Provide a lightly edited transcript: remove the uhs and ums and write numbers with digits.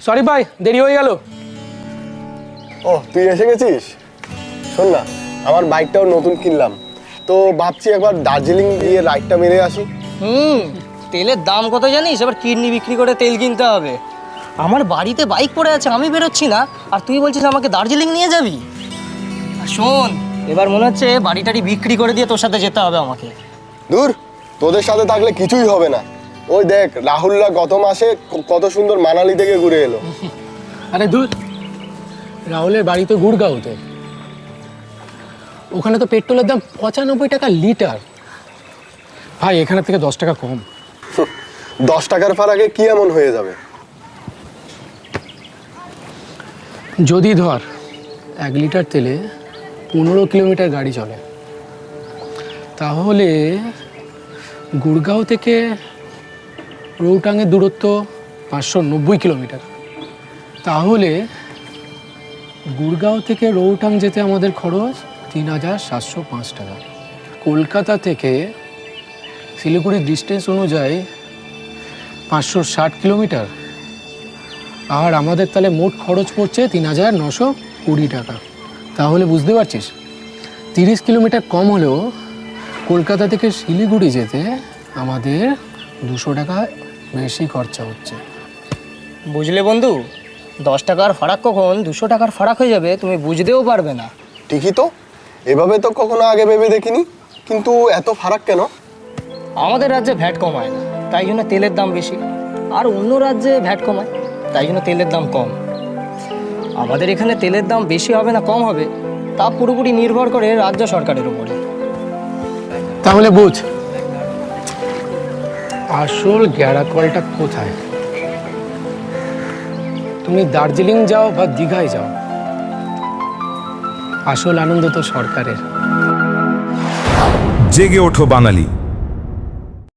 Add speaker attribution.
Speaker 1: Sorry ভাই, দেরি হয়ে গেল।
Speaker 2: ও তুই এসে গেছিস। শোন না, আমার বাইকটাও নতুন কিনলাম, তো ভাবছি একবার দার্জিলিং গিয়ে রাইডটা মেরে আসি।
Speaker 3: তেলের দাম কত জানিস? এবার কিডনি বিক্রি করে তেল কিনতে হবে। আমার বাড়িতে বাইক পড়ে আছে, আমি বেরোচ্ছি না, আর তুই বলছিস আমাকে দার্জিলিং নিয়ে যাবি? আর শোন, এবার মনে হচ্ছে বাড়িটারি বিক্রি করে দিয়ে তোর সাথে যেতে হবে আমাকে।
Speaker 2: দূর, তোদের সাথে থাকলে কিছুই হবে না। ওই দেখ, রাহুলরা গত মাসে কত সুন্দর মানালি থেকে ঘুরে এলো।
Speaker 1: আরে দূর, রাহুলের বাড়ি তো গুড়গাঁওতে। ওখানে তো পেট্রোলের দাম 95 টাকা লিটার। ভাই, এখানের থেকে 10 টাকা কম।
Speaker 2: 10 টাকার ফারাকে কি এমন হয়ে যাবে?
Speaker 1: যদি ধর 1 লিটার তেলে 15 কিলোমিটার গাড়ি চলে, তাহলে গুড়গাঁও থেকে রৌটাঙের দূরত্ব 590 কিলোমিটার। তাহলে গুড়গাঁও থেকে রৌটাং যেতে আমাদের খরচ 3705 টাকা। কলকাতা থেকে শিলিগুড়ির ডিস্টেন্স অনুযায়ী 560 কিলোমিটার। আর আমাদের তাহলে মোট খরচ পড়ছে 3920 টাকা। তাহলে বুঝতে পারছিস, 30 কিলোমিটার কম হলেও কলকাতা থেকে শিলিগুড়ি যেতে আমাদের 200 টাকা বেশি খরচা হচ্ছে।
Speaker 3: বুঝলে বন্ধু, 10 টাকার ফারাক কখন 200 টাকার ফারাক হয়ে যাবে তুমি বুঝতেও পারবে না।
Speaker 2: ঠিকই তো, এভাবে তো কখনো আগে ভেবে দেখিনি। কিন্তু এত ফারাক কেন?
Speaker 3: আমাদের রাজ্যে ভ্যাট কমায় না, তাই জন্য তেলের দাম বেশি। আর অন্য রাজ্যে ভ্যাট কমায়, তাই জন্য তেলের দাম কম। আমাদের এখানে তেলের দাম বেশি হবে না কম হবে, তা পুরোপুরি নির্ভর করে রাজ্য সরকারের উপরে।
Speaker 1: তাহলে বুঝ, আসল গ্যারাকলটা কোথায়। তুমি দার্জিলিং যাও বা দীঘায় যাও, আসল আনন্দ তো সরকারের।
Speaker 4: জেগে ওঠো বাঙালি।